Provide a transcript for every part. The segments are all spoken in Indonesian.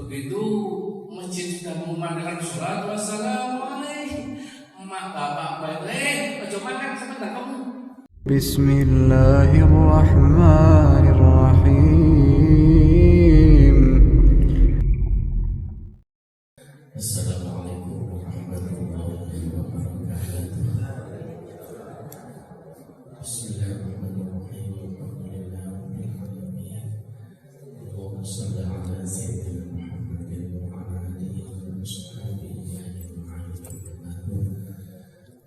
Begitu masjid sudah mengumandangkan sholat wassalamualaikum, emak bapak baik, ojo makan sebentar kamu. Bismillahirrahmanirrahim. Assalamualaikum warahmatullahi wabarakatuh. Bismillahirrahmanirrahim. Allahumma shalli ala sayyidina Muhammadin wa ala alihi wa sahbihi ajma'in.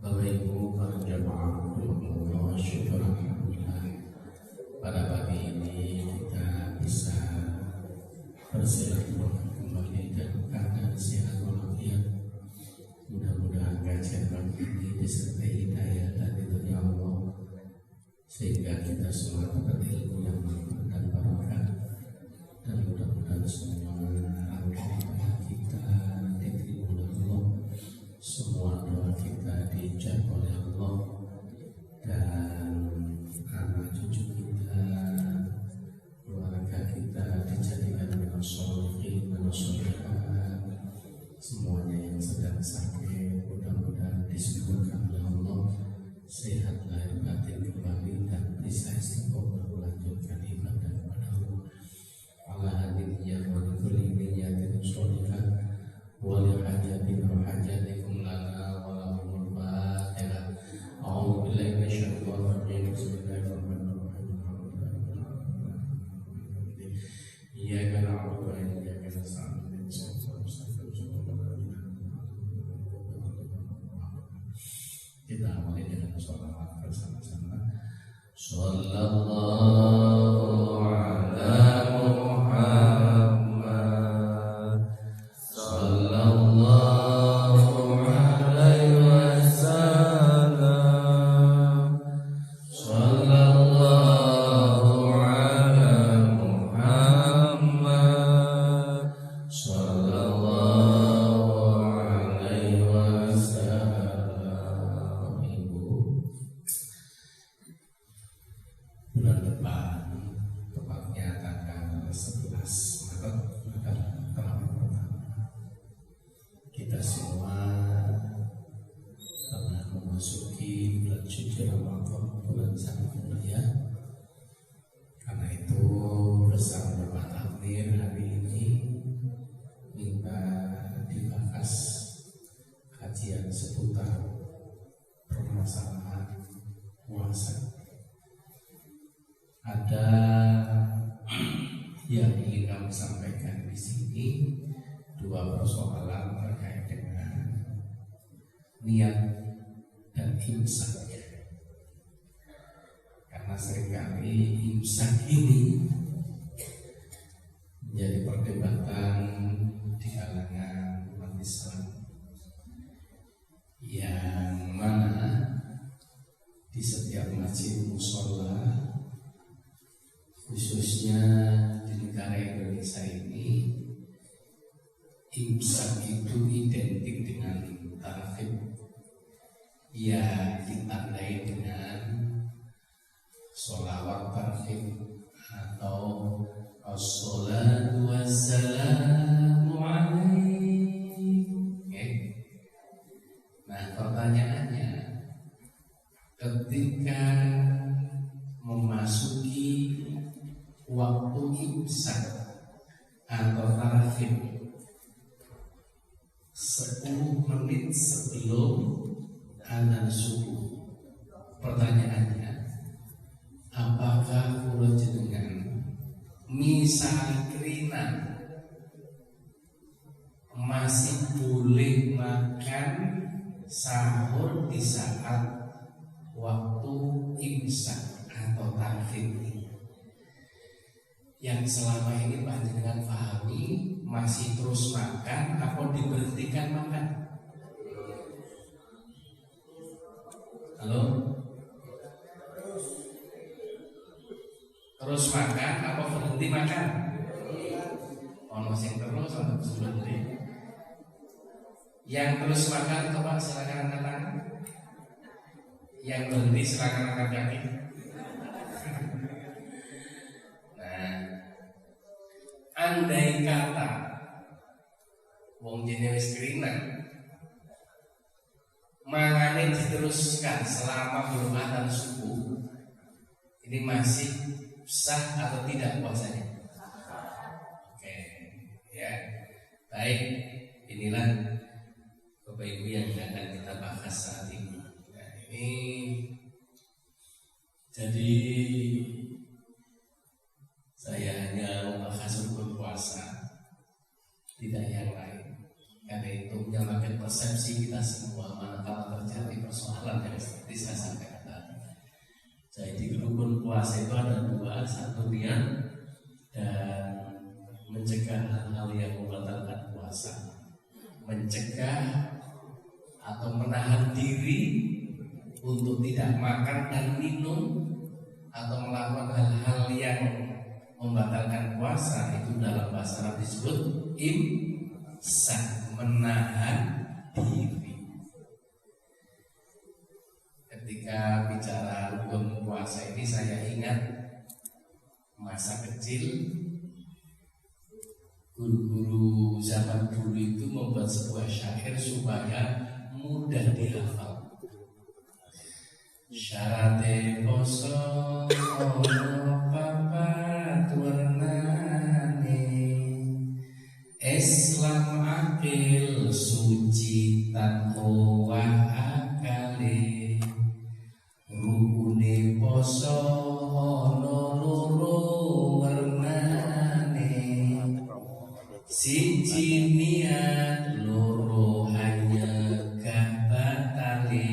Bapak Ibu para jamaah Allah, syukur alhamdulillah pada pagi ini kita bisa bersilaturahmi kembali dalam keadaan sehat walafiat. Mudah-mudahan kajian pagi ini disertai hidayah dan ridhonya Allah, sehingga kita semua dapat ilmu yang manfaat dan barokah, dan mudah-mudahan semua amal ibadah kita diterima oleh Allah, semua doa kita dijawab oleh Allah, dan anak cucu kita, keluarga kita dijadikan minas sholihin, minas sholihat. Semuanya yang sedang sakit mudah-mudahan disembuhkan oleh Allah, sehat lahir batin kembali, dan bisa istiqomah melanjutkan ibadah kepada Allah. Ala hadiniyah wa likulli niyatin sholihat wa li hajatin wa hajatikum lana wa lahumul fatihah. A'udzu billahi minasyaitonir rajim. Bismillahirrahmanirrahim. Iyyaka na'budu wa iyyaka nasta'in. Kita awali dengan sholawat bersama-sama. Sallallahu ala Muhammad, sallallahu alaihi wasallam, sallallahu ala Muhammad, sallallahu alaihi wasallam. Bulan depan, tepatnya tanggal 11 Maret, adalah tarawih pertama. Kita semua telah memasuki bulan suci Ramadan, bulan sangat mulia. Karena itu bersama Bapak Takmir hari ini minta dibahas kajian seputar permasalahan puasa. Ada yang ingin kami sampaikan di sini, dua persoalan terkait dengan niat dan imsak. Karena seringkali imsak ini menjadi perdebatan di kalangan umat Islam, yang mana di setiap masjid mushola, khususnya di negara Indonesia ini, imsak itu identik dengan tarhib, ya ditandai dengan sholawat tarhib atau assalatu wassalamu alaikum. Nah, pertanyaannya, ketika memasuki waktu imsak atau tarhib 10 menit sebelum adzan subuh, pertanyaannya, apakah kula jenengan misalkrina masih boleh makan sahur di saat waktu imsak atau tarhib ini, yang selama ini panjenengan pahami masih terus makan atau diberhentikan makan? Halo? Terus makan apa berhenti makan? Ono sing terus, ono sing berhenti. Yang terus makan, coba silakan angkat tangan. Yang berhenti silakan angkat kaki. Nah, andai kata wong jene wis kerinan, mangane diteruskan selama belum adzan subuh, ini masih sah atau tidak puasanya? Oke, ya, baik. Inilah Bapak Ibu yang akan kita bahas saat ini. Nah, ini jadi saya hanya membahas rukun puasa, tidak yang lain. Karena itu menyamakan persepsi kita semua manakala terjadi persoalan yang seperti saya sampaikan tadi. Jadi rukun puasa itu ada dua, satu niat dan mencegah hal-hal yang membatalkan puasa, mencegah atau menahan diri untuk tidak makan dan minum atau melakukan hal-hal yang membatalkan puasa. Itu dalam bahasa Arab disebut imsak, menahan diri. Ketika bicara rukun puasa ini saya ingat masa kecil guru-guru zaman dulu itu membuat sebuah syair supaya mudah dihafal. Syarate poso ono papat warnane, Islam akil suci tan owah akale, rukune poso ono loro warnane, siji niat loro hanya batale,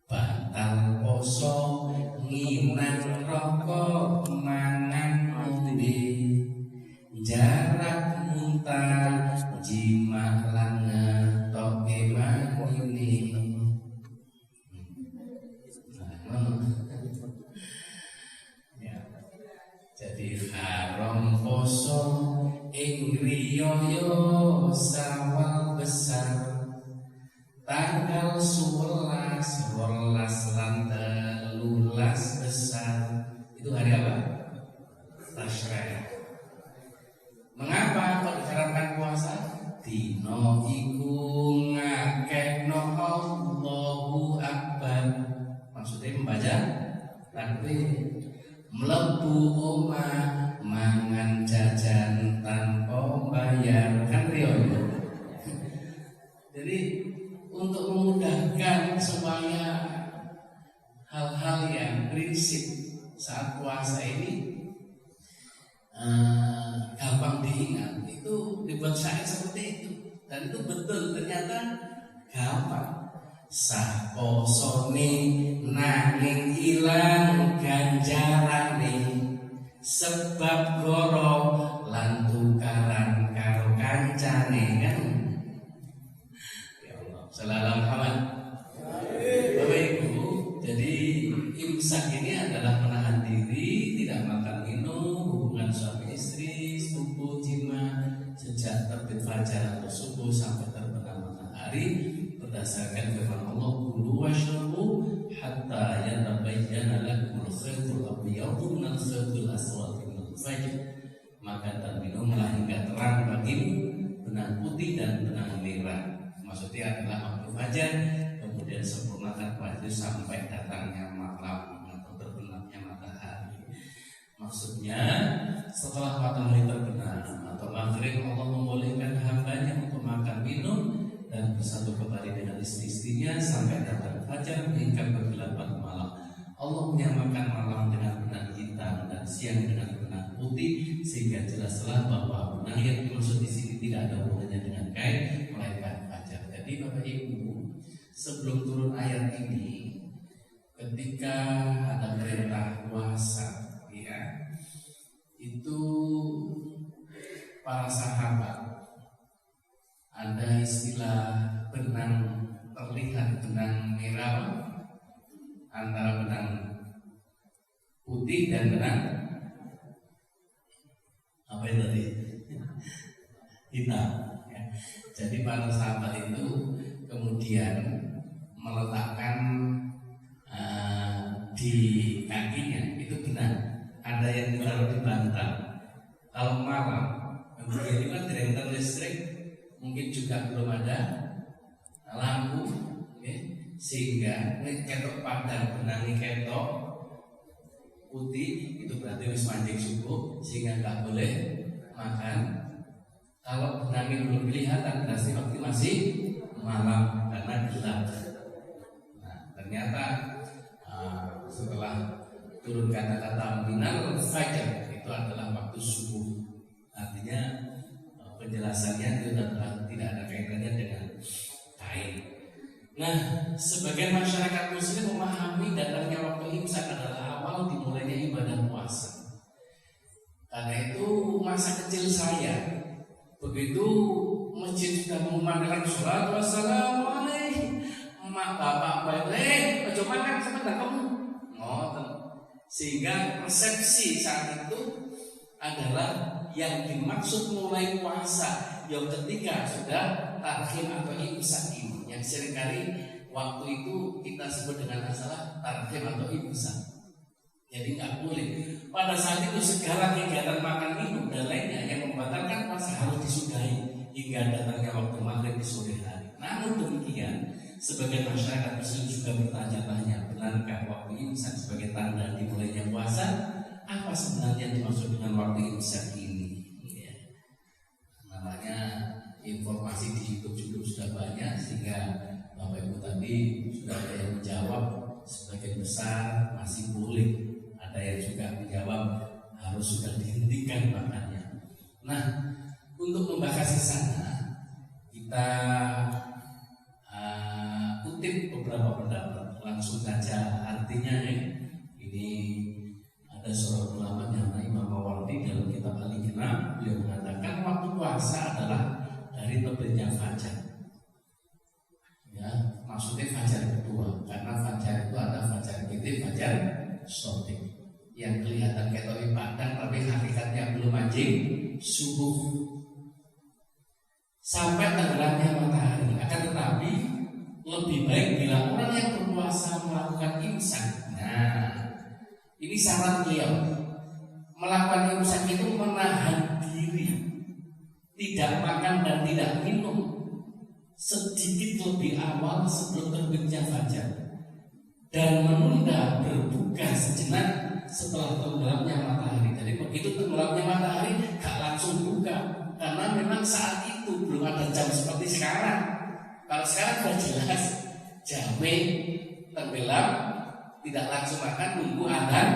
batal poso nginan rokok mangan ngombe, jarak muntah jima lan ngetoke manine. Ya. Jadi haram poso ing riyaya Sawal besar, tanggal 11, 12 lan 13 besar. Itu hari apa? Tasyrik. Mengapa kok diharamkan puasa? Dino iku ngakekno Allahu Akbar. Maksudnya membaca takbir, mlebu omah mangan jajan tanpa bayar, kan riyo. Jadi untuk memudahkan supaya hal-hal yang prinsip saat puasa ini gampang diingat, itu dibuat syair seperti itu, dan itu betul, ternyata gampang. Sah posone nanging ilang ganjarane, sebab goro lan tukaran karo kancane, kan? Selalu Muhammad. Bapak Ibu, jadi imsak ini adalah menahan diri, tidak makan minum, hubungan suami istri, subuh jima sejak terbit fajar atau subuh sampai terbenam matahari, berdasarkan firman Allah, kulu washrabu hatta yatabayyana lakumul khaytul abyadu minal khaytil aswadi minal fajr. Maka dan minumlah hingga terang bagimu benang putih dan benang merah. Maksudnya adalah waktu fajar, kemudian sempurnakan wajib sampai datangnya malam atau terbenamnya matahari. Maksudnya setelah matahari terbenam atau maghrib, Allah membolehkan hambanya untuk makan minum dan bersatu kembali dengan istri-istrinya sampai datang fajar hingga kegelapan malam. Allah menyamakan malam dengan benang hitam dan siang dengan benang putih, sehingga jelaslah bahwa benang yang dimaksud di sini tidak ada hubungannya dengan kain, melainkan fajar. Jadi Bapak Ibu, sebelum turun ayat ini, ketika ada perintah puasa, ya, itu para sahabat ada istilah benang terlihat, benang merah antara benang putih dan benang apa itu tadi? Hitam. Ya. Jadi para sahabat itu kemudian meletakkan di kakinya itu benang. Ada yang ditaruh di bantal. Kalau malam, kemudian itu kan direktur listrik, mungkin juga belum ada lampu, sehingga ketok padang benangi ketok putih itu berarti wis mancing subuh, sehingga nggak boleh makan. Kalau benangi belum kelihatan berarti waktu masih malam karena gelap. Nah, ternyata setelah turun kata-kata minal fajar itu adalah waktu subuh. Artinya penjelasannya itu adalah tidak ada kaitannya dengan kain. Nah, sebagian masyarakat muslim memahami datangnya waktu imsak adalah awal dimulainya ibadah puasa. Karena itu masa kecil saya, begitu masjid sudah mengumandangkan sholat wassalamualaikum, emak bapak baik, ojo makan sebentar kamu, ngoten. Sehingga persepsi saat itu adalah yang dimaksud mulai puasa yang ketika sudah tarhim atau imsak ini, yang seringkali waktu itu kita sebut dengan masalah tarhim atau imsak. Jadi nggak boleh pada saat itu segala kegiatan makan minum dan lainnya yang membatalkan puasa harus disudahi hingga datangnya waktu maghrib di sore hari. Namun demikian, sebagian masyarakat muslim juga bertanya-tanya, benarkah waktu imsak sebagai tanda dimulainya puasa? Apa sebenarnya dimaksud dengan waktu imsak ini? Ya. Namanya informasi di YouTube juga sudah banyak, sehingga Bapak Ibu tadi sudah ada yang menjawab sebagian besar masih boleh, ada yang juga menjawab harus sudah dihentikan makannya. Nah, untuk membahas di sana kita kutip beberapa pendapat langsung saja. Artinya ini ada seorang ulama yang Imam Mawardi dalam kitab Al-Iqna, beliau mengatakan waktu puasa adalah dari terbitnya fajar. Ya, maksudnya fajar kedua, karena fajar itu ada fajar putih, fajar sotik. Yang kelihatan ketok padang tapi hakikatnya belum mancing subuh. Sampai tenggelamnya matahari. Akan tetapi lebih baik bila orang yang berpuasa melakukan imsak. Nah, ini saran beliau. Melakukan imsak itu menahan diri, tidak makan dan tidak minum sedikit lebih awal sebelum terbitnya fajar, dan menunda berbuka sejenak setelah tenggelamnya matahari. Jadi begitu tenggelamnya matahari gak langsung buka, karena memang saat itu belum ada jam seperti sekarang. Kalau sekarang sudah jelas jamnya tenggelam, tidak langsung makan, nunggu adzan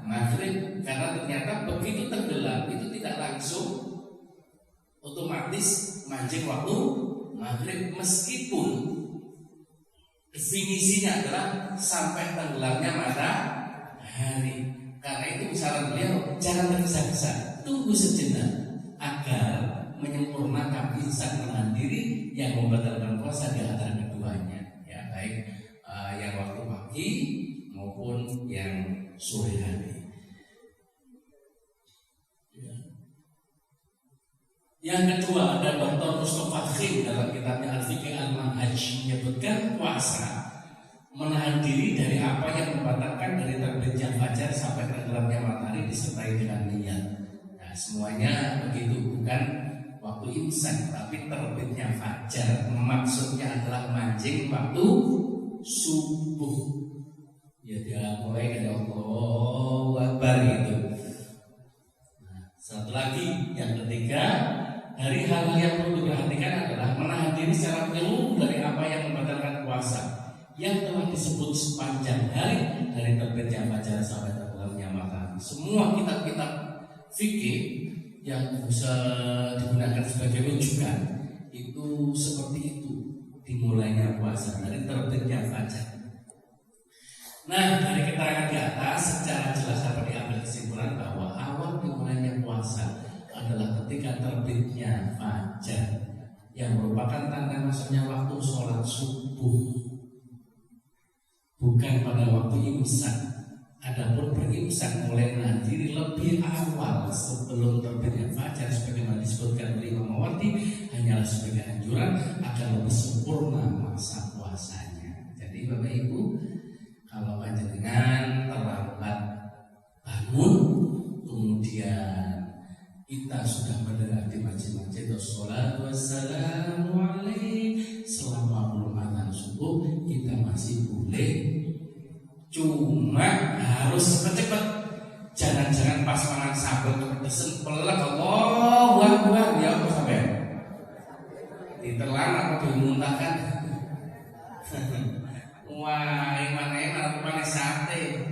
maghrib. Karena ternyata begitu tenggelam itu tidak langsung otomatis mancing waktu maghrib, meskipun definisinya adalah sampai tenggelamnya matahari. Karena itu saran beliau jangan tergesa-gesa, tunggu sejenak agar menyempurnakan imsak menahan diri yang membatalkan puasa di antara keduanya. Ya, baik yang waktu pagi maupun yang sore hari. Yang kedua ada Dr. Mustafa Khim dalam kitabnya Al-Fiqh Al-Manhaj menyebutkan puasa menahan diri dari apa yang membatalkan dari terbitnya fajar sampai tenggelamnya matahari disertai dengan niat. Nah, semuanya begitu, bukan waktu imsak tapi terbitnya fajar. Maksudnya adalah mancing waktu subuh. Ya, dia mulai dari Allahu Akbar itu. Nah, satu lagi yang ketiga, dari hal yang perlu diperhatikan adalah menahan diri secara penuh dari apa yang membatalkan puasa yang telah disebut sepanjang hari dari terbitnya fajar sampai tenggelamnya matahari. Semua kitab-kitab fikih yang bisa digunakan sebagai rujukan itu seperti itu, dimulainya puasa dari terbitnya fajar. Nah, dari keterangan di atas secara jelas dapat diambil kesimpulan bahwa awal dimulainya puasa adalah ketika terbitnya fajar, yang merupakan tanda masuknya waktu sholat subuh, bukan pada waktu imsak. Adapun berimsak mulai menahan diri lebih awal sebelum terbitnya fajar sebagaimana disebutkan oleh Imam Mawardi hanyalah sebagai anjuran agar lebih sempurna masa puasanya. Jadi Bapak Ibu, kalau panjenengan terlambat bangun, kemudian kita sudah mendengar di masjid-masjid sholat wassalam luar ya apa sampai ditelan apa dimuntahkan. Wah, eman-eman apa sate.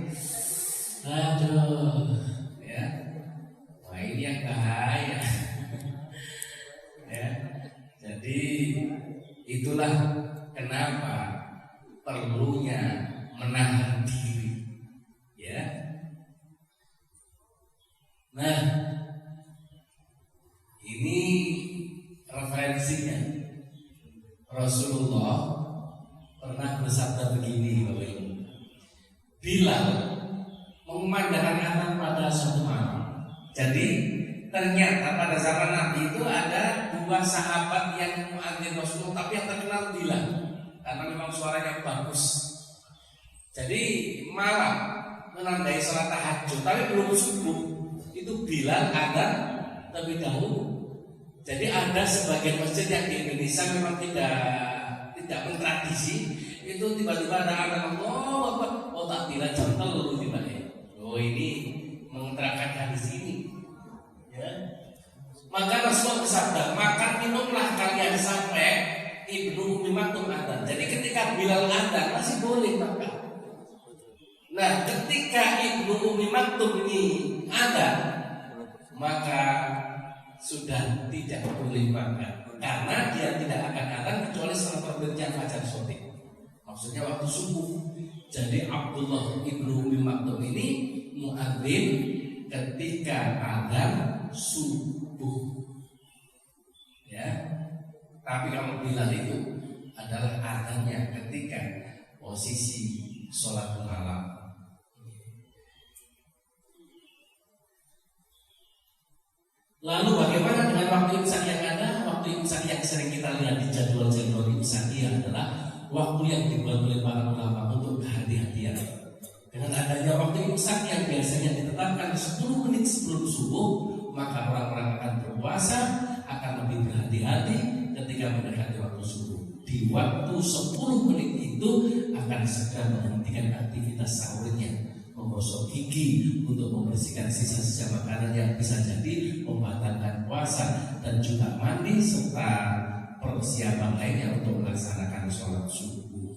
Aduh, ya. Wah, ini yang bahaya. Ya. Jadi itulah kenapa perlunya menahan diri. Ya. Nah, ini referensinya. Rasulullah pernah bersabda begini, Bapak Ibu. Bilal mengumandangkan azan pada suatu malam. Jadi ternyata pada zaman Nabi itu ada dua sahabat yang muadzin Rasulullah, tapi yang terkenal Bilal karena memang suaranya bagus. Jadi malam menandai sholat tahajud, tapi belum subuh. Itu Bilal ada terlebih dahulu. Jadi ada sebagian masjid yang di Indonesia memang tidak bertradisi, itu tiba-tiba ada anak oh tak bila jam telu tiba-tiba. Oh ini mengerahkan di sini. Ya. Maka Rasulullah bersabda, makan minumlah kalian sampai Ibnu Ummi Maktum adzan. Jadi ketika Bilal adzan masih boleh makan. Nah, ketika Ibnu Ummi Maktum ini adzan, maka sudah tidak boleh makan karena dia tidak akan adzan kecuali setelah terbitnya fajar shodiq. Maksudnya waktu subuh. Jadi Abdullah Ibnu Ummi Maktum ini muadzin ketika adzan subuh. Ya. Tapi kalau Bilal itu adalah adzannya ketika posisi sholat malam. Lalu bagaimana dengan waktu imsak yang ada? Waktu imsak yang sering kita lihat di jadwal-jadwal imsak adalah waktu yang dibuat oleh para ulama untuk kehati-hatian. Dengan adanya waktu imsak yang biasanya ditetapkan 10 menit sebelum subuh, maka orang-orang akan berpuasa, akan lebih berhati-hati ketika mendekati waktu subuh. Di waktu 10 menit itu akan segera menghentikan aktivitas sahurnya, menggosok gigi untuk membersihkan sisa-sisa makanan yang bisa jadi membatalkan puasa, dan juga mandi serta persiapan lainnya untuk melaksanakan sholat subuh.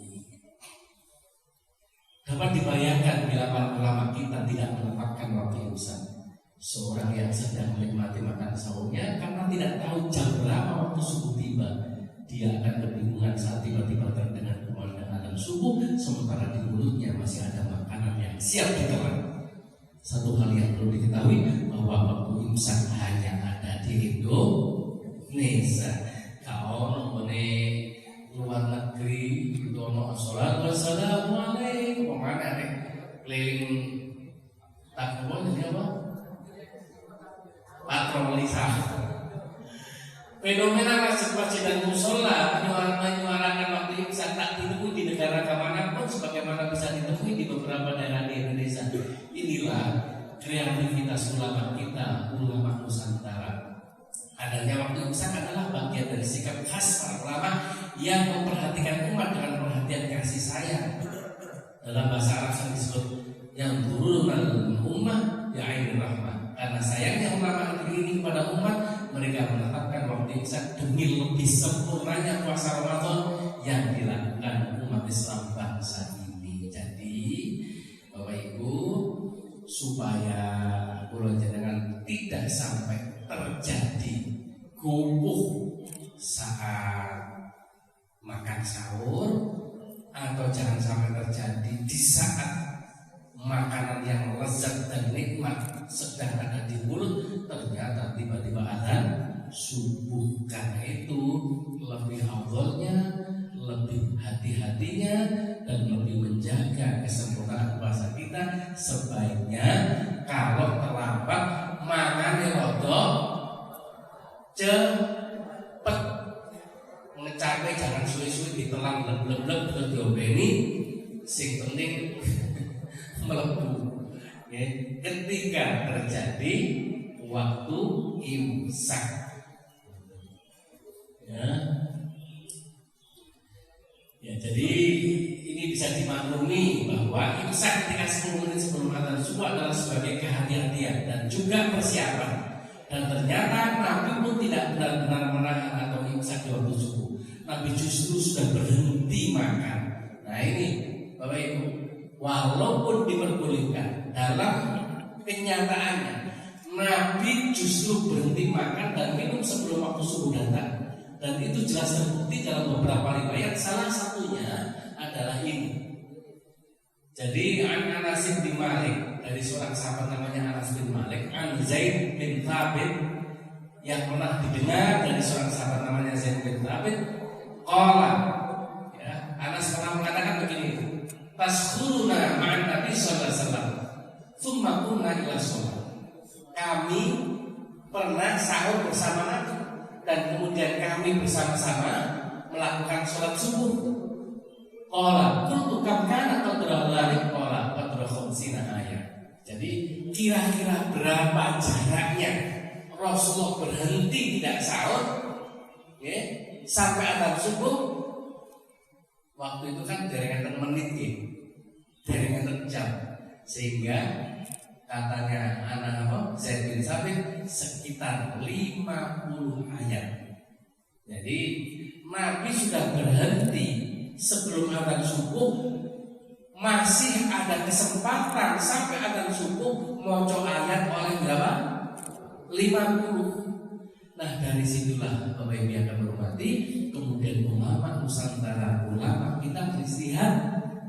Dapat dibayangkan bila para ulama kita tidak menetapkan waktu imsak. Seorang yang sedang menikmati makan sahurnya karena tidak tahu jam berapa waktu subuh tiba, dia akan kebingungan saat tiba-tiba terdengar kumandang adzan subuh, sementara di mulutnya masih ada makanan yang siap ditelan. Satu hal yang perlu diketahui bahwa waktu imsak hanya ada di Indonesia. Kalau nongone luar negeri itu ono sholat wassalamualaikum kemana nih keliling takwa jadi apa? Patroli sahur. Fenomena masjid-masjid dan musola menyuarakan waktu imsak tak ditemui di negara kemanapun sebagaimana bisa ditemui di beberapa daerah di Indonesia. Inilah kreativitas ulama kita, ulama Nusantara. Adanya waktu imsak adalah bagian dari sikap khas para ulama yang memperhatikan umat dengan perhatian kasih sayang. Dalam bahasa Arab yang disebut yang turunal ummah ya ainur rahmah. Karena sayangnya ulama negeri ini kepada umat, mereka menetapkan waktu imsak demi lebih sempurnanya puasa Ramadan yang dilakukan umat Islam bangsa ini. Jadi Bapak Ibu, supaya bulan jenengan tidak sampai terjadi kubuh saat makan sahur, atau jangan sampai terjadi di saat makanan yang lezat dan nikmat sedang ada di mulut, ternyata tiba-tiba adzan subuh. Karena itu lebih afdhalnya, lebih hati-hatinya, dan lebih menjaga kesempurnaan puasa kita, sebaiknya kalau terlambat makan rodok cepet, ngecapek jangan suwe-suwe ditelan bleb-bleb terus diopeni, sing penting melebu. Ya, ketika terjadi waktu imsak. Ya, jadi ini bisa dimaklumi bahwa imsak ketika 10 menit sebelum adzan subuh adalah sebagai kehati-hatian dan juga persiapan. Dan ternyata Nabi pun tidak benar-benar menahan atau imsak di waktu subuh. Nabi justru sudah berhenti makan. Nah ini Bapak Ibu, walaupun diperbolehkan, dalam kenyataannya Nabi justru berhenti makan dan minum sebelum waktu subuh datang. Dan itu jelas terbukti dalam beberapa riwayat. Salah satunya adalah ini. Jadi Anas bin Malik, dari seorang sahabat namanya Anas bin Malik, an Zaid bin Thabit, yang pernah didengar dari seorang sahabat namanya Zaid bin Thabit, qala, ya, Anas pernah mengatakan begini, taskhuruna ma'an Nabi sallallahu alaihi wasallam, tsumma kunna ila shalah. Kami pernah sahur bersama Nabi dan kemudian kami bersama-sama melakukan sholat subuh. Qala kuntu kam kana qadra dzalik qala qadra khamsina ayat. Jadi kira-kira berapa jaraknya Rasulullah berhenti tidak sahur, ya, sampai adzan subuh? Waktu itu kan jaringan menit, ya, jaringan jam, sehingga katanya anak Zaid bin Thabit sekitar 50 ayat. Jadi Nabi sudah berhenti sebelum adzan subuh, masih ada kesempatan sampai adzan subuh maca ayat oleh berapa? 50. Nah dari situlah Bapak Ibu yang akan berhormati, kemudian ulama Nusantara, ulama kita beristihad,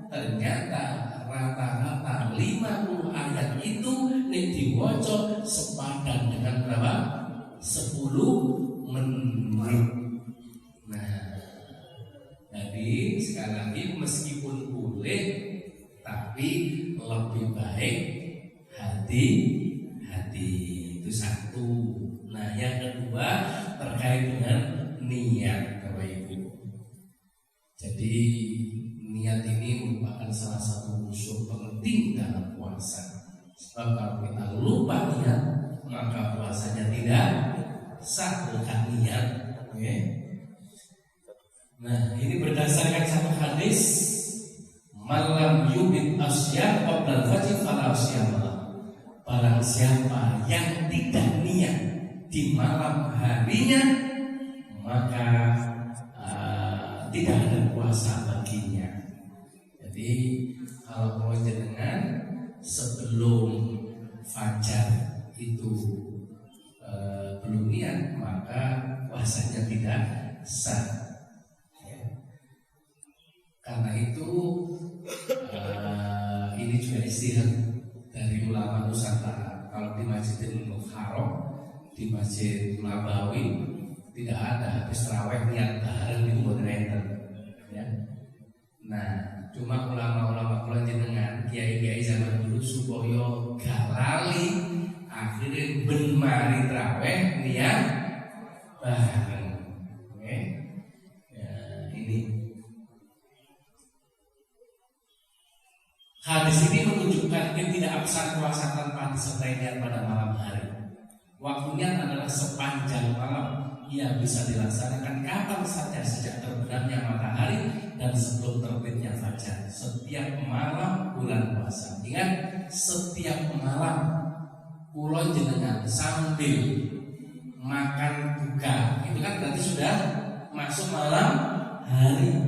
ternyata rata-rata 50 ayat itu nek diwaca sepadan dengan berapa? 10 menit. Nah, jadi sekali lagi meskipun boleh, tapi lebih baik hati-hati, itu satu. Nah yang kedua terkait dengan niat Bapak Ibu. Jadi niat ini merupakan salah satu unsur penting dalam puasa. Sebab kalau kita lupa niat, maka puasanya tidak sah. Bukan niat, oke? Nah ini berdasarkan satu hadis, malam yubit asyam qabla al-fajr fala asyam. Barang siapa yang tidak niat di malam harinya, maka tidak ada puasa baginya. Jadi kalau mau jenengan sebelum fajar itu belum niat, maka puasanya tidak sah. Ya. Karena itu ini juga istihad dari ulama Nusantara. Kalau di Masjidil Haram, di Masjid Nabawi tidak ada habis tarawih niat bareng itu buat renter, ya. Nah, cuma ulama-ulama kula jenengan, kiai-kiai zaman dulu supaya gak lali, akhirnya ben mari tarawih niat bareng. Oke. Ya, ini hadis ini menunjukkan ketidakabsahan puasa tanpa disertai niat pada malam hari. Waktunya adalah sepanjang malam. Ia bisa dilaksanakan kapan saja sejak terbenamnya matahari dan sebelum terbitnya fajar. Setiap malam bulan puasa. Ingat, setiap malam kula jenengan sambil makan buka, itu kan berarti sudah masuk malam hari.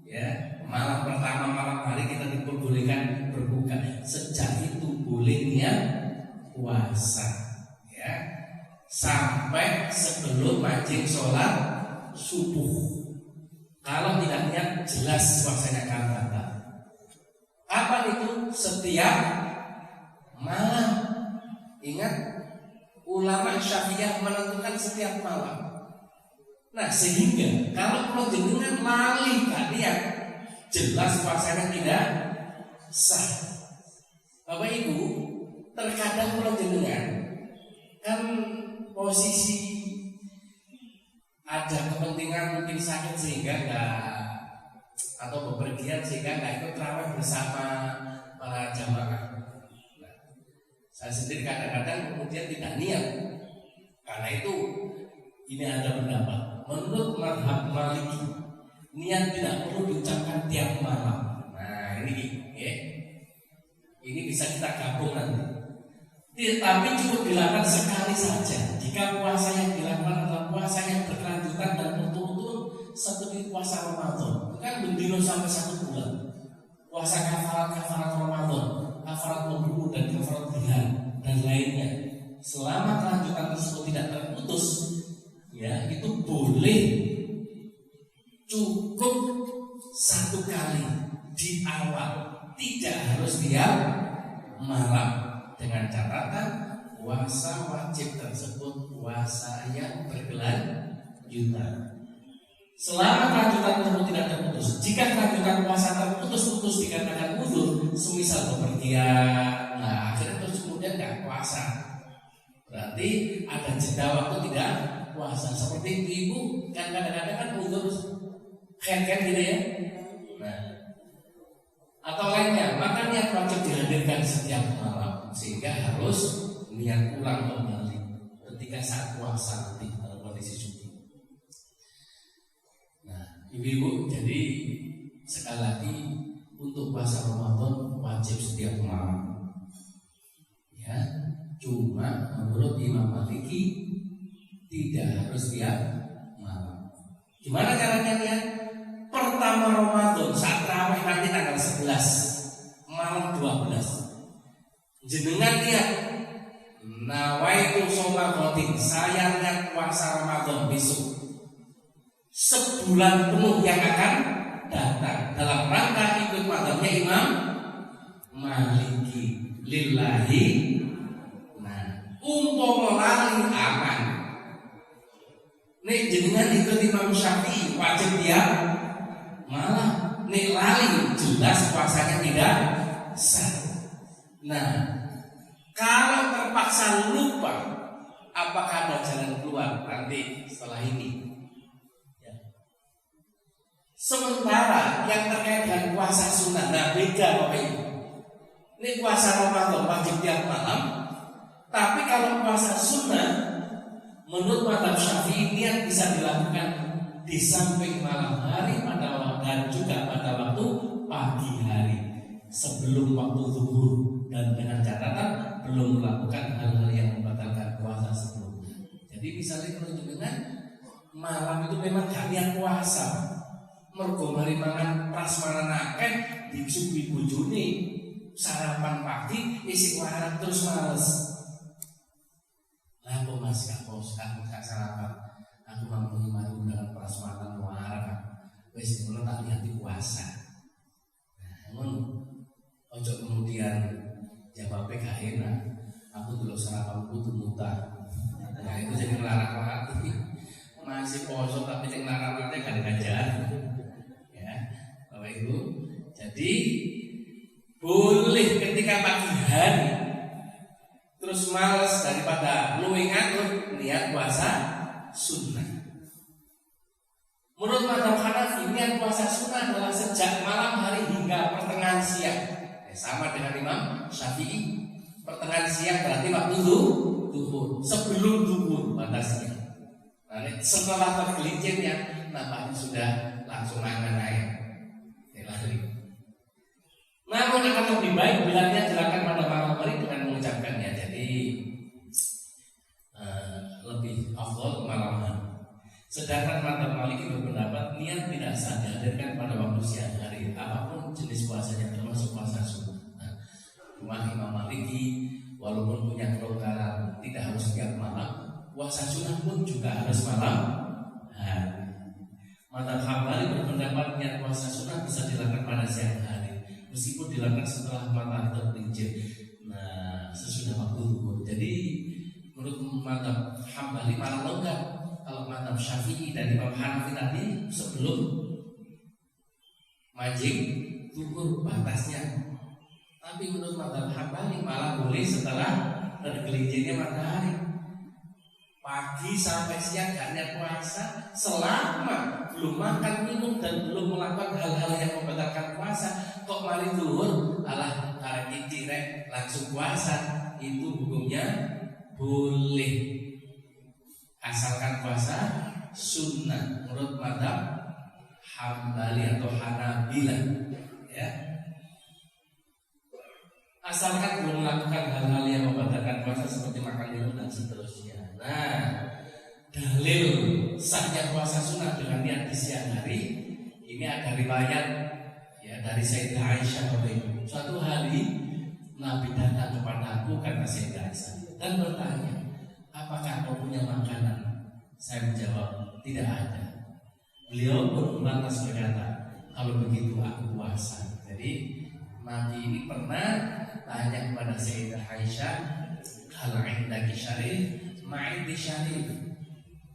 Ya, malam pertama malam hari kita diperbolehkan berbuka. Sejak itu boleh niat puasa, ya. Sampai sebelum wajib sholat subuh. Kalau tidak niat jelas puasanya akan batal. Kapan itu? Setiap malam. Ingat, ulama Syafi'iyah menentukan setiap malam. Nah sehingga kalau jenengan lali gak niat, jelas puasanya tidak sah. Bapak Ibu, terkadang kalau jenengan kan posisi ada kepentingan mungkin sakit sehingga enggak, atau bepergian sehingga enggak ikut tarawih bersama para jamaah. Nah, saya sendiri kadang-kadang kemudian tidak niat. Karena itu ini ada pendapat menurut mazhab Maliki, niat tidak perlu diucapkan tiap malam. Nah ini ya. Ini bisa kita gabung nanti. Tapi cukup dilakukan sekali saja. Jika puasa yang dilakukan adalah puasa yang berkelanjutan dan berturut-turut seperti puasa Ramadan, kan bendino sampai 1 bulan. Puasa kafarat Ramadan, kafarat membunuh dan kafarat bihar dan lainnya. Selama kelanjutan tersebut tidak terputus, ya itu boleh cukup 1 kali di awal, tidak harus tiap malam. Dengan catatan puasa wajib tersebut puasa yang berkelanjutan. Selama kelanjutan tersebut tidak terputus. Jika kelanjutan puasa terputus-putus dikatakan uzur, semisal bepergian, nah akhirnya terus kemudian nggak puasa. Berarti ada jeda waktu tidak puasa. Seperti ibu kan kadang-kadang kan uzur khen-khen gitu ya. Nah, atau lainnya, maka niat wajib dihadirkan setiap malam, sehingga harus niat ulang kembali ketika saat puasa nanti dalam kondisi cuti. Nah, ibu-ibu, jadi sekali lagi untuk puasa Ramadan wajib setiap malam. Ya, cuma menurut Imam Maliki tidak harus tiap malam. Gimana caranya niat? Pertama Ramadan saat tarawih nanti tanggal 11 malam 12 jenengan lihat nawaitu shoma ghadin, saya niat puasa Ramadan besok sebulan penuh yang akan datang dalam rangka ikut madhabnya Imam Maliki lillahi. Nah, umpama lali aman nek jenengan ikut Imam Syafi'i wajib tiap malah nek lali jelas puasanya tidak sah. Nah, kalau terpaksa lupa, apakah ada jalan keluar nanti setelah ini? Ya. Sementara yang terkait dengan puasa sunnah, nah beda Bapak Ibu. Ini puasa Ramadan wajib tiap malam, tapi kalau puasa sunnah, menurut mazhab Syafi'i niat bisa dilakukan di samping malam hari dan juga pada waktu pagi hari sebelum waktu zuhur, dan dengan catatan belum melakukan hal-hal yang membatalkan puasa sebelumnya. Jadi misalnya kalau dengan malam itu memang gak niat puasa, mergo mari mangan prasmanan akeh disuguhi bojone sarapan pagi isi warak terus males. Lah kok Mas gak sarapan? Aku mampu mari undangan prasmanan warak. Wis ngono tak niat puasa. Nah, ngono. Ojo kemudian jawabnya gak enak. Aku dulu sarapanku tuh muta. Nah itu jadi ngelarang hati. Masih poso tapi yang ngelarang hati gak diajar. Ya, Bapak Ibu. Jadi boleh ketika pagi hari terus males daripada luwih ngatur niat puasa sunnah. Menurut mazhab Hanafi, niat puasa sunnah adalah sejak malam hari hingga pertengahan siang. Sama dengan Imam Syafi'i, pertengahan siang berarti waktu zuhur, sebelum zuhur batasnya. Nah, setelah tergelincirnya, nampaknya sudah langsung mangan air. Namun akan lebih baik bila dia dilakukan pada malam hari dengan mengucapkannya. Jadi lebih afdal malam hari. Sedangkan mazhab Maliki berpendapat niat tidak sah dihadirkan pada waktu siang hari, apapun jenis puasanya termasuk puasa sunnah. Nah, cuma Imam Maliki walaupun punya kelonggaran tidak harus setiap malam, puasa sunnah pun juga harus malam hari. Mazhab Hambali berpendapat niat puasa sunnah bisa dilakukan pada siang hari, meskipun dilakukan setelah matahari tergelincir. Nah, sesudah waktu zuhur. Jadi menurut mazhab Hambali malah longgar. Kalau mazhab Syafi'i dan Imam Hanafi tadi sebelum majing zuhur batasnya. Tapi menurut mazhab Hambali malah boleh setelah tergelincirnya matahari. Pagi sampai siang gak niat puasa selama belum makan minum dan belum melakukan hal-hal yang membatalkan puasa. Kok mari zuhur alah karek direk langsung puasa, itu hukumnya boleh. Asalkan puasa sunnah menurut mazhab Hambali atau Hanabilah, ya. asalkan belum melakukan hal-hal yang membatalkan puasa seperti makan minum dan seterusnya. Nah, dalil sahnya puasa sunnah dengan niat di siang hari ini ada riwayat ya dari Sayyidah Aisyah bahwa suatu hari Nabi datang kepadaku karena Sayyidah Aisyah dan bertanya, apakah kau punya makanan? Saya menjawab, tidak ada. Beliau lantas berkata, kalau begitu aku puasa. Jadi Nabi ini pernah tanya kepada Sayyidah Aisyah, hal indaki syarif, ma'indi syarif,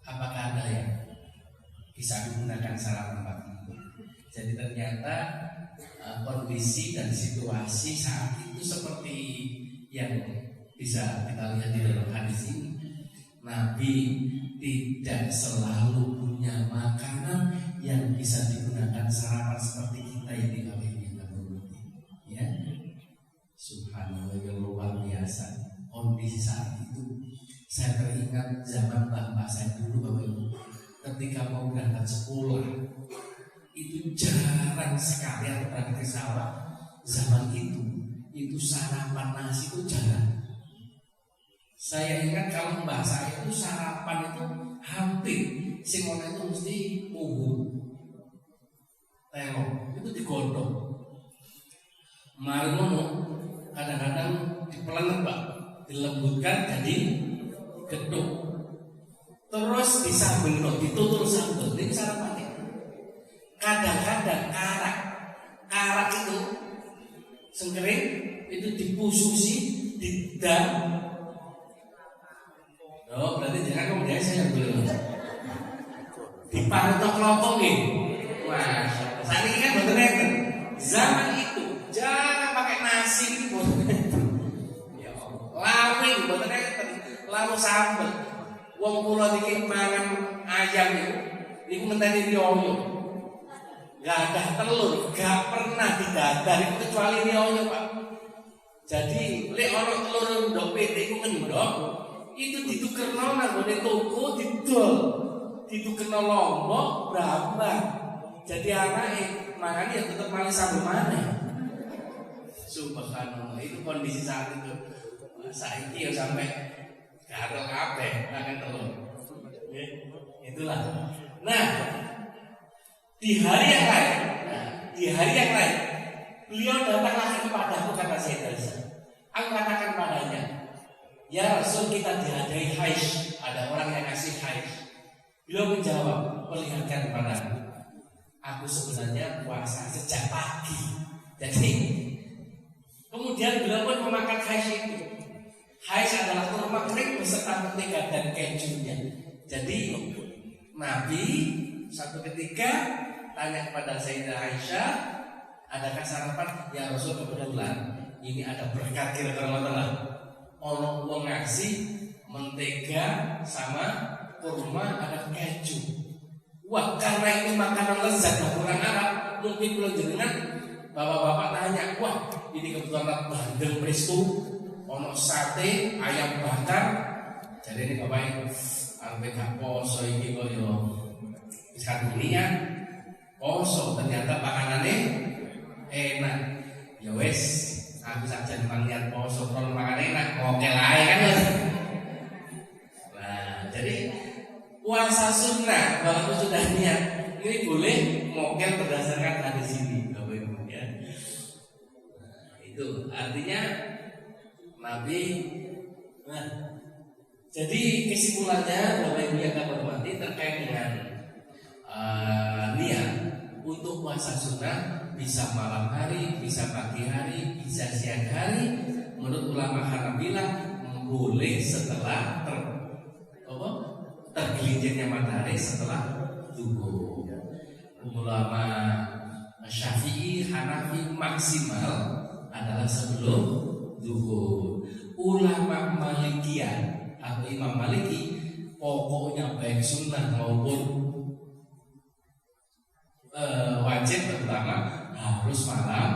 apakah ada yang bisa digunakan sarapan pagi? Jadi ternyata kondisi dan situasi saat itu seperti yang bisa kita lihat di dalam hadis ini. Nabi tidak selalu punya makanan yang bisa digunakan sarapan seperti kita ini kalau ini ya. Subhanallah, yang luar biasa kondisi saat itu. Saya teringat zaman bapak saya dulu, Bapak Ibu, ketika mau berangkat sekolah itu jarang sekali atau berangkat ke sawah zaman itu sarapan nasi itu jarang. Saya ingat kalau mbak saya itu sarapan itu hampir semuanya itu mesti uhu telur itu digodok. Malu kadang-kadang dipelenet Pak, dilembutkan jadi gedung, terus disambel, ditutur sambel. Ini sarapannya. Kadang-kadang karak itu sengkering itu dipususi, didam. Oh, berarti jangan kemudian saya belum diparutok kelompok nih. Wah, saat ini kan betul betul zaman itu jangan pakai nasi itu betul. Ya, lawi betul betul, lalu sambel. Wong kula niki mangan ayam itu menteni rioyo. Gak ada telur, gak pernah didadar itu kecuali rioyo Pak. Jadi lek ono telur ndok PT iku ngendok, itu ditukerno nang gone toko didol. Ditukerno lombok berapa? Jadi anake makanya ya tetep malih sambel maneh. Subhanallah, itu kondisi saat itu. Saiki ya sampai gatel kabeh mangan telur. Itulah. Nah, di hari yang lain, beliau datang lagi kepadaku kata Sayyidah Aisyah. Aku katakan padanya, ya Rasul, kita dihadai haiz, ada orang yang ngasih haiz. Beliau menjawab, perlihatkan kepadaku. Aku sebenarnya puasa sejak pagi. Jadi kemudian beliau pun memakan haiz itu. Haiz adalah kurma kering beserta mentega dan kejunya. Jadi Nabi satu ketika tanya kepada Sayyidah Aisyah, adakah sarapan? Ya Rasul, kebetulan ini ada berkat kira-kira lah. Ono wong ngasih mentega sama kurma ada keju. Wah, karena ini makanan lezat orang Arab, mungkin belum jenengan bapak-bapak tanya, wah ini kebetulan bandeng presto, ono sate, ayam bakar. Jadi ini bapak sampai gak poso iki kok yo wis dunia poso, ternyata makanannya enak. Ya wes, aku saja memang niat poso kalau makan enak, oke lah kan. Nah, jadi puasa sunnah walaupun sudah niat ini boleh mokel berdasarkan hadis ini, Bapak Ibu ya. Nah, itu artinya Nabi. Nah, jadi kesimpulannya Bapak Ibu yang kami hormati terkait dengan niat untuk puasa sunnah bisa malam hari, bisa pagi hari, bisa siang hari. Menurut ulama Hanabilah boleh setelah tergelincirnya matahari setelah zuhur. Ulama Syafi'i, Hanafi maksimal adalah sebelum zuhur. Ulama Malikiyah atau Imam Maliki pokoknya baik sunnah maupun wajib pertama harus malam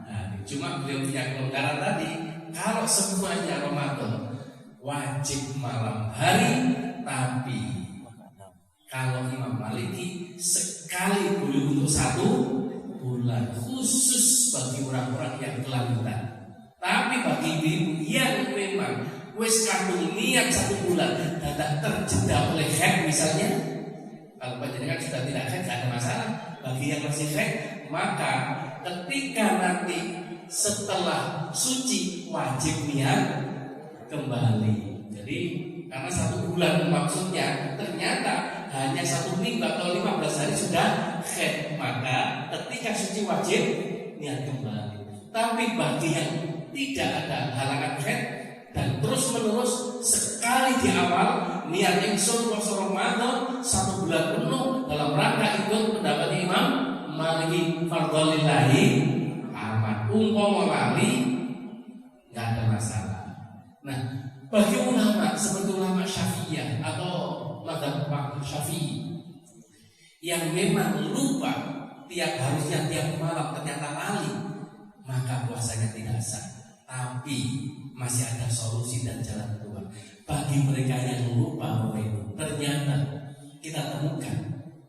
hari. Cuma beliau punya kelonggaran tadi, kalau semuanya Ramadan wajib malam hari, tapi kalau Imam Maliki sekali boleh untuk 1 bulan, khusus bagi orang-orang yang kelanjutan. Tapi bagi ibu yang memang wis kadung niat 1 bulan dadak terjeda oleh haid misalnya, kalau panjenengan sudah tidak haid tidak ada masalah. Bagi yang masih haid, maka ketika nanti setelah suci wajib niat kembali. Jadi karena 1 bulan maksudnya ternyata hanya 1 minggu atau 15 hari sudah haid, maka ketika suci wajib niat kembali. Tapi bagi yang tidak ada halangan haid dan terus menerus sekali di awal niat ingsun puasa Ramadan 1 bulan penuh dalam rangka ikut pendapat Imam Maliki fardholillahi aman, umpama lali nggak ada masalah. Nah, bagi ulama seperti ulama Syafi'iyah atau mazhab Syafi'i yang memang lupa harusnya tiap malam ternyata lali, maka puasanya tidak sah. Tapi masih ada solusi dan jalan keluar. Bagi mereka yang lupa Bapak Ibu, ternyata kita temukan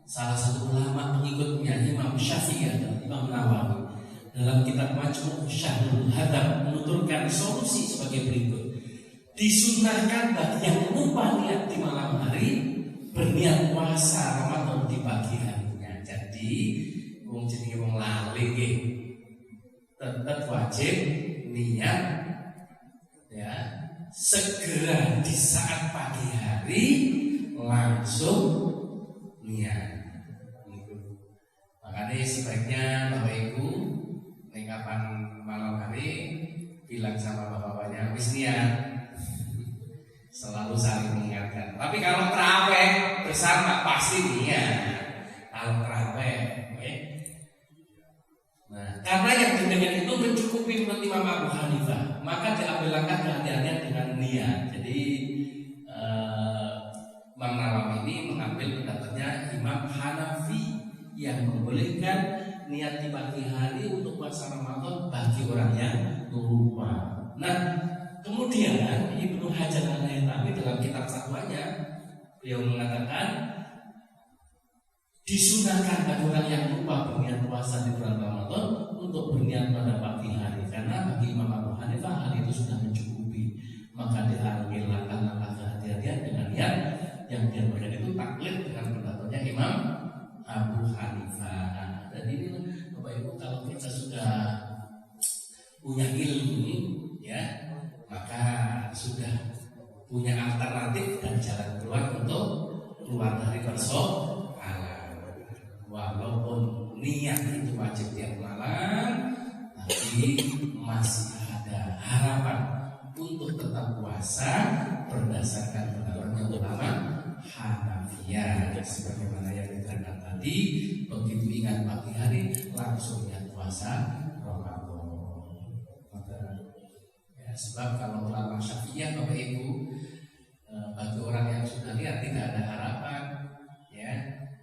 salah satu ulama pengikutnya Imam Syafi'i dan Imam Nawawi dalam kitab Majmu' Syahrul Hadab menuturkan solusi sebagai berikut. Disunahkan bagi yang lupa niat di malam hari berniat puasa Ramadan di pagi harinya. Jadi wong jenenge wong lali nggih tetap wajib niat ya segera di saat pagi hari langsung niat. Makanya sebaiknya Bapak Ibu kapan malam hari bilang sama bapak-bapaknya habis niat, selalu saling mengingatkan. Tapi kalau terawih bersama pasti niat. Kalau terawih, okay? Nah, karena yang demikian itu mencukupi menurut Imam Abu Hanifah, maka diambil langkah kehati-hatian dengan niat. Jadi Imam Nawawi ini mengambil pendapatnya Imam Hanafi yang membolehkan niat di pagi hari untuk puasa Ramadan bagi orang yang lupa. Nah, kemudian Ibnu Hajar Al-Haytami dalam kitab fatwanya beliau mengatakan disunahkan bagi orang yang lupa berniat puasa di bulan Ramadan untuk berniat pada pagi hari, karena bagi Imam Abu Hanifah hal itu sudah mencukupi. Maka diambil langkah-langkah kehati-hatian dengan niat yang dia berikan itu taklid dengan pendapatnya Imam Abu Hanifah. Dan ini Bapak Ibu, kalau kita sudah punya ilmu ya, maka sudah punya alternatif dan jalan keluar untuk keluar dari persoalan. Walaupun niat itu wajib tiap malam, tapi masih ada harapan untuk tetap puasa berdasarkan pendapatnya ulama Hanafiyah. Sebagaimana yang diterangkan tadi, begitu ingat pagi hari langsung niat puasa Ramadan. Ya, sebab kalau ulama Syafi'iyah Bapak Ibu, bagi orang yang sudah lihat tidak ada harapan, ya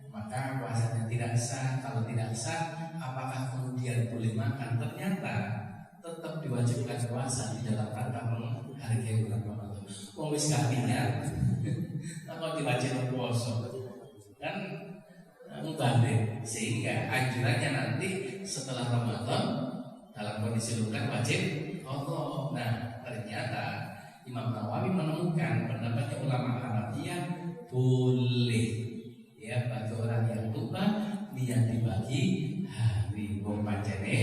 maka puasanya tidak sah. Kalau tidak sah, apakah kemudian boleh makan? Ternyata tetap diwajibkan puasa di dalam rangka menghargai bulan Ramadan. Wong wis kalian, kalau diwajibkan puasa kan mubalik, sehingga anjurannya nanti setelah Ramadan dalam kondisi luka wajib Allah. Nah, ternyata Imam Nawawi menemukan pendapatnya ulama Hanafiyah boleh ya bagi orang yang lupa niat dibagi hari wong pancene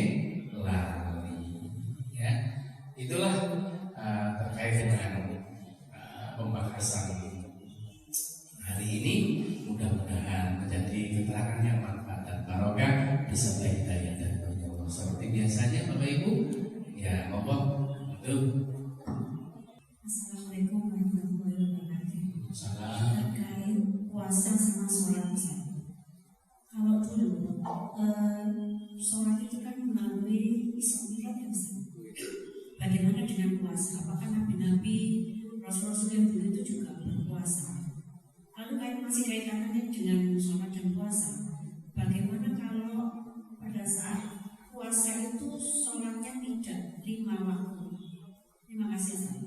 lali. Ya, itulah terkait dengan pembahasan hari ini. Mudah-mudahan menjadi keterangan yang manfaat dan barokah, bisa hidayah dan Allah. Seperti biasanya Bapak Ibu, ya monggo itu. Assalamualaikum warahmatullahi wabarakatuh. Salam. Terkait puasa sama sholat Ustaz. Kalau dulu sholat itu kan melalui isyarat ya Ustaz. Bagaimana dengan puasa? Apakah nabi-nabi Rasul-Rasul yang dulu itu juga berpuasa? Lalu masih kaitannya dengan sholat dan puasa. Bagaimana kalau pada saat puasa itu sholatnya tidak 5 waktu? Terima kasih Ustaz.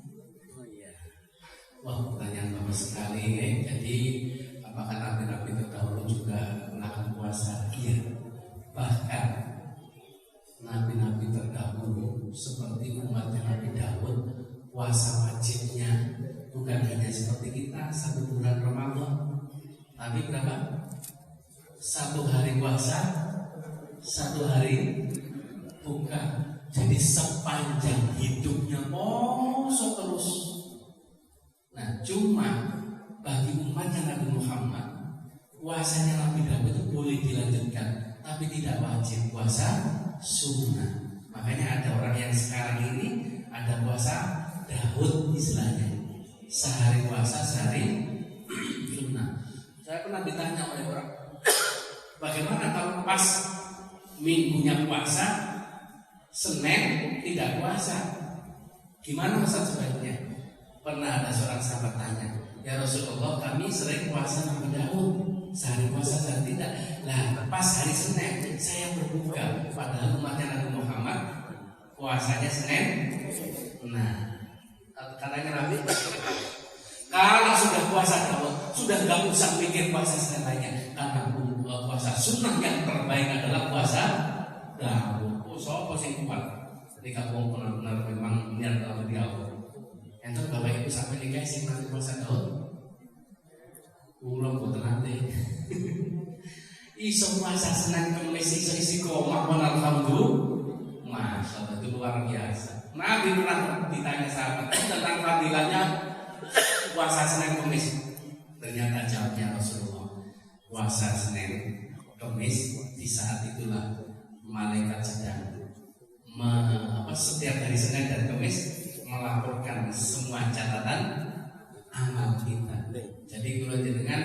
Wah, pertanyaan bagus sekali ya. Jadi apakah nabi-nabi terdahulu juga melakukan puasa? Iya. Bahkan nabi-nabi terdahulu seperti umat yang berapa? 1 hari puasa, 1 hari buka. Jadi sepanjang hidupnya poso terus. Nah, cuma bagi umatnya Nabi Muhammad, puasanya Nabi Dawud itu boleh dilanjutkan, tapi tidak wajib puasa sunnah. Makanya ada orang yang sekarang ini ada puasa Daud istilahnya, sehari puasa sehari sunnah. Saya pernah ditanya oleh orang, bagaimana kalau pas minggunya puasa, Senin tidak puasa, gimana Ustaz sebaiknya? Pernah ada seorang sahabat tanya, ya Rasulullah, kami sering puasa Nabi Daud, sehari puasa sehari tidak. Lah pas hari Senin saya berbuka, padahal umatnya Nabi Muhammad puasanya Senin. Nah, katanya Nabi, kalau sudah puasa Daud, sudah nggak usah mikir puasa Senin lainnya, karena puasa sunnah yang terbaik adalah puasa Daud. Sopo sing kuat. Jadi kamu benar-benar memang niat dalam diri Allah. Ente bapak ibu sampai nikah sing nanti puasa Daud. Ulang boten nanti. Iso puasa Senin Kamis iso isi koma alhamdulillah. Masya Allah, itu luar biasa. Nabi pernah ditanya sahabat tentang fadilahnya puasa Senin Kamis. Ternyata jawabnya Rasulullah, puasa Senin Kamis di saat itulah malaikat sedang setiap hari Senin dan Kamis melaporkan semua catatan amal kita. Jadi kalau dengan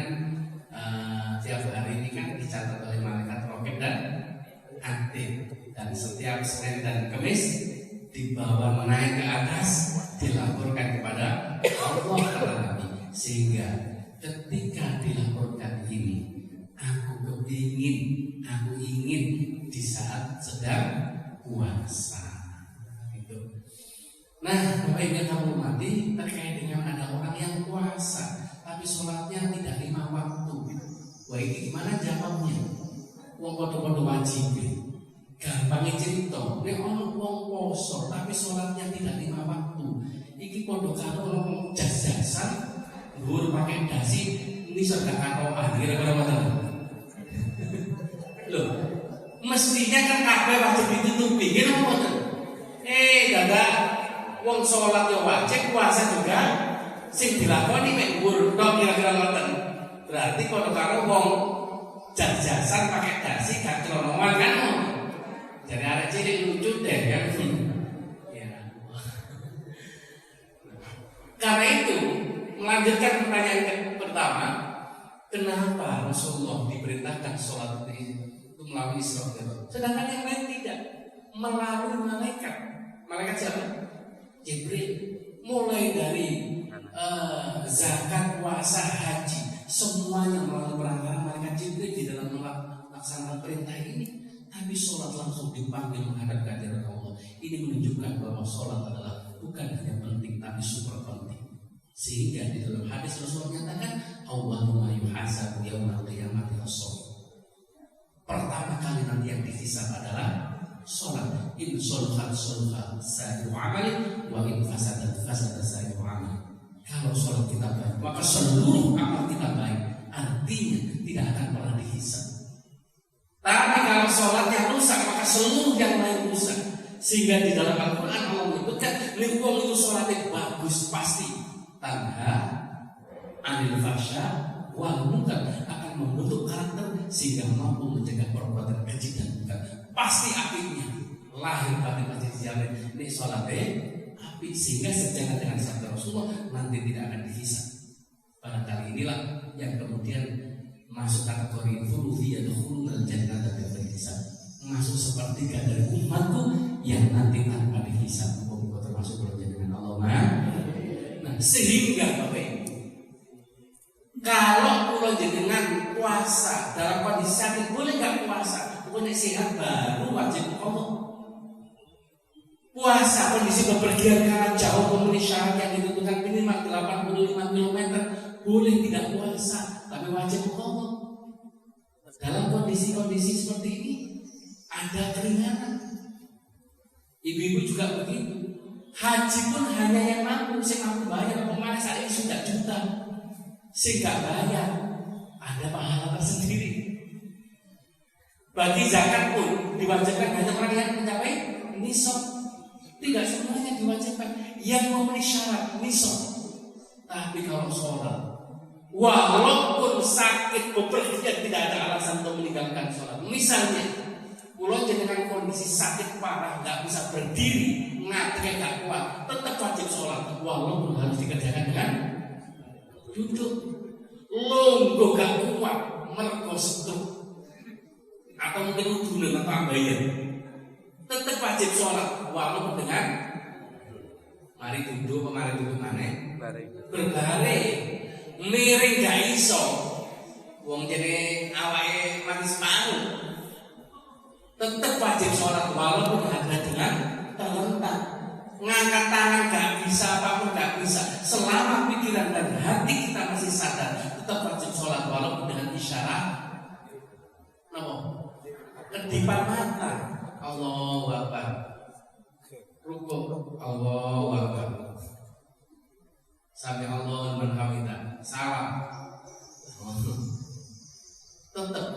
tiap hari ini kan dicatat oleh malaikat raqib dan atid, dan setiap Senin dan Kamis dibawa menaik ke atas, dilaporkan kepada Allah kata Nabi, sehingga ketika dilaporkan ini, aku ingin di saat sedang puasa. Gitu. Nah, Bapak Ibu yang kamu hormati, terkait dengan ada orang yang puasa tapi sholatnya tidak 5 waktu. Wah, ini gimana jawabnya? Wong podo-podo wajib. Gampangnya cerita, nek ono wong poso tapi sholatnya tidak 5 waktu. Iki podo karo wong jas-jasan, dhuwur pakai dasi, ini sudah karo kira-kira ngoten. Loh, mestinya kan kabeh wajib ditutupi, gitu ngoten. Dadak wong sholat yo wajib, puasa juga sing dilakoni mek dhuwur tok kira-kira ngoten. Berarti padha karo wong jas-jasan pakai dasi gak kronoan kan. Jadi arek cilik lucu deh kan. Ya. Karena itu, melanjutkan pertanyaan yang pertama, kenapa Rasulullah diperintahkan sholat itu melalui Isra Mi'raj, sedangkan yang lain tidak, melalui malaikat. Malaikat siapa? Jibril. Mulai dari zakat, puasa, haji, semuanya melalui perantara malaikat Jibril di dalam melaksanakan perintah ini. Tapi sholat langsung dipanggil menghadap kehadirat Allah. Ini menunjukkan bahwa sholat adalah bukan hanya penting tapi super penting. Sehingga di dalam hadis Rasulullah menyatakan, Allahumma yuhasabu yawmal qiyamati as-shalah. Pertama kali nanti yang dihisab adalah sholat. In sholahat sholahat sa'iru amali, wa in fasadat fasadat sa'iru amali. Kalau sholat kita baik, maka seluruh amal kita baik. Artinya tidak akan pernah dihisab. Tapi kalau sholatnya rusak, maka seluruh yang lain rusak. Sehingga di dalam Al-Quran Allah menyebutkan, wong itu sholatnya bagus pasti tanha anil fahsya wal munkar, akan membentuk karakter sehingga mampu mencegah perbuatan keji dan munkar. Pasti apinya lahir batin pasti dijamin. Ini sholatnya api, sehingga sejalan dengan sabda Rasulullah nanti tidak akan dihisab. Pada kali inilah yang kemudian masuk kategori thuluthi yadkhulul jannata bighairi hisab, masuk sepertiga dari umatku yang nanti tanpa dihisab. Semoga termasuk golongan dengan Allah. Nah, sehingga Bapak Ibu, kalau pulau jenengan puasa dalam kondisi sakit, boleh nggak puasa? Pokoknya sehat baru wajib Allah. Puasa kondisi bepergian karena jauh memenuhi syarat yang ditentukan minimal 85 km, boleh tidak puasa, tapi wajib Allah. Dalam kondisi-kondisi seperti ini ada keringanan. Ibu-ibu juga begitu. Haji pun hanya yang mampu, saya mampu bayar. Pemain saat ini sudah juta, saya nggak bayar. ada pahala tersendiri. Bagi zakat pun diwajibkan hanya orang yang mencapai nisab. Tidak semuanya diwajibkan yang memenuhi syarat nisab. Tapi kalau sholat, walaupun sakit bepergian tidak ada alasan untuk meninggalkan sholat. Misalnya, kalau dengan kondisi sakit parah nggak bisa berdiri, ngadeg nggak kuat, tetap wajib sholat. Walaupun harus dikerjakan dengan duduk, longgo gak kuat, mergo stroke atau mungkin udah dengan tambahan, tetap wajib sholat walaupun dengan mari duduk mana berbaring miring gak iso wong jene awake mati separuh, tetap wajib sholat walaupun ada dengan terlentang, ngangkat tangan gak bisa, apapun gak bisa, selama pikiran dan hati kita masih sadar tetap wajib sholat walaupun dengan isyarat kedipan mata. Allahu Akbar, rukuk, Allahu Akbar, sami Allahu liman hamidah, salam. Tetep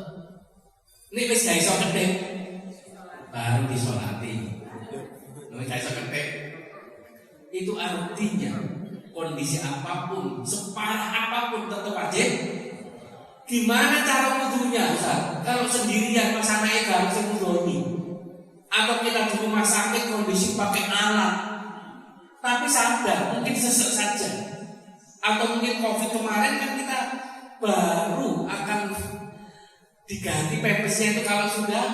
ini wis gak iso ketik baru disolati. Wis gak iso ketik. Itu artinya kondisi apapun, separah apapun tetap wajib. Gimana cara wudunya, Ustaz? Kalau sendirian pas anaknya gak harus wudhu, atau kita di rumah sakit kondisi pakai alat, tapi sadar mungkin sesek saja, atau mungkin COVID kemarin kan kita baru akan diganti pempesnya itu kalau sudah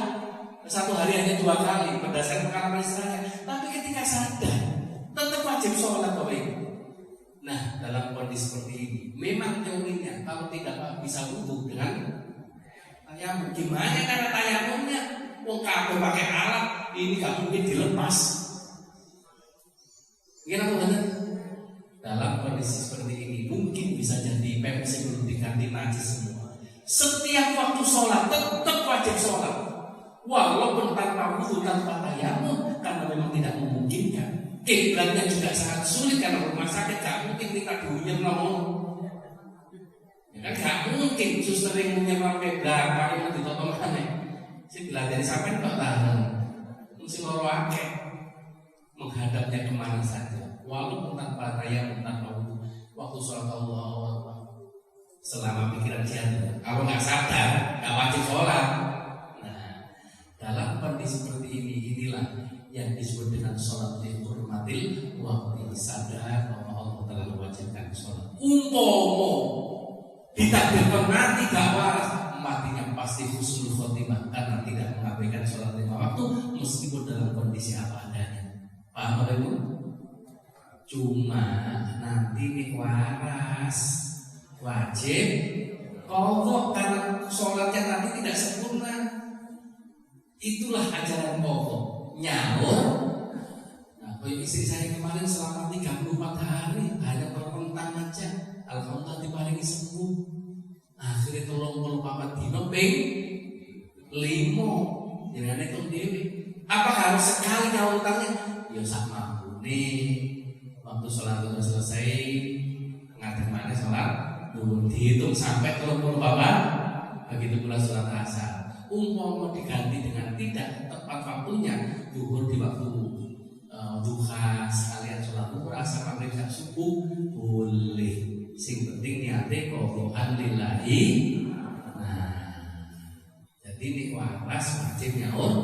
1 hari hanya 2 kali berdasarkan pengalaman saya. Tapi ketika sadar tetap wajib sholat Bapak Ibu. Nah, dalam kondisi seperti ini memang teorinya kalau tidak bisa wudhu dengan tayamum, gimana cara tayamumnya? Wong kabeh pakai alat, ini gak mungkin dilepas. Kira benar? Dalam kondisi seperti ini mungkin bisa jadi pempes belum diganti najis semua. Setiap waktu sholat tetap wajib sholat, walaupun tanpa wudhu, tanpa tayamum, karena memang tidak memungkinkan. Kiblatnya juga sangat sulit karena rumah sakit gak mungkin kita diunyir ngomong. Ya kan gak mungkin suster yang menyerang kiblat paling ditoto mana. Si dilatih sampai kok tahan, mesti loro akeh menghadapnya kemana saja, walaupun tanpa tayamum, tanpa wudhu. Waktu sholat Allahu Akbar, selama pikiran dia kalau nggak sadar nggak wajib sholat. Nah, dalam kondisi seperti ini inilah yang disebut dengan sholat dihormatil waktu sadar bahwa Allah telah mewajibkan sholat. Umpomo ditakdirkan mati gak waras, matinya pasti husnul khotimah karena tidak mengabaikan sholat 5 waktu meskipun dalam kondisi apa adanya. Paham Bapak Ibu? Cuma nanti nih waras wajib pokok karena sholatnya tadi tidak sempurna. Itulah ajaran pokok. Nyaur. Nah, istri saya kemarin selama 34 hari hanya terlentang aja, alhamdulillah diparingi sembuh. Akhirnya 34 dino ping 5 jenenge itu dewi. Apa harus sekali nyautangnya? Ya sak mampune. Waktu sholat sudah selesai, ngadeg mana sholat, dihitung sampai 34. Begitu pula sholat asar. Umpama diganti dengan tidak tepat waktunya, zuhur di waktu duha sekalian sholat zuhur, asar, maghrib, isya, subuh boleh. Sing penting niate qadhaan lillahi. Nah, jadi ini waras wajib nyaur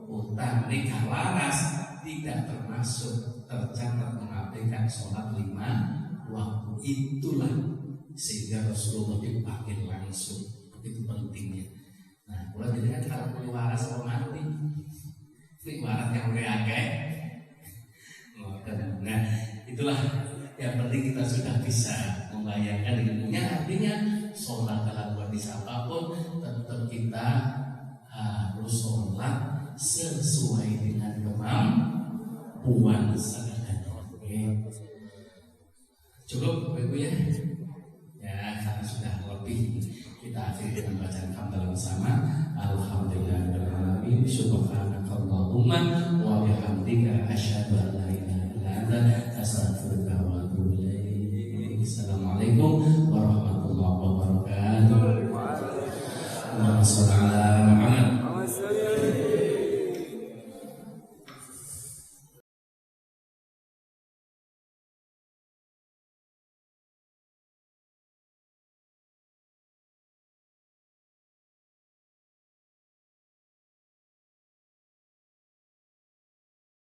utang, ini gak waras tidak termasuk tercatat mengabaikan sholat 5 waktu. Itulah sehingga Rasulullah dipanggil langsung, begitu pentingnya. Nah, mulai jadi kan kalau punya waras apa mati, ini waras yang udah akeh. Nah, itulah yang penting kita sudah bisa membayangkan ilmunya. Artinya sholat dalam kondisi apapun tetap kita harus sholat sesuai dengan kemampuan seadanya. Cukup Ibu ya? Ya, karena sudah lebih, kita akhiri dengan bacaan hamdalah bersama. Alhamdulillahirobbilalamin. Subhanakallahumma wa bihamdika asyhadu an la ilaha illa anta astaghfiruka wa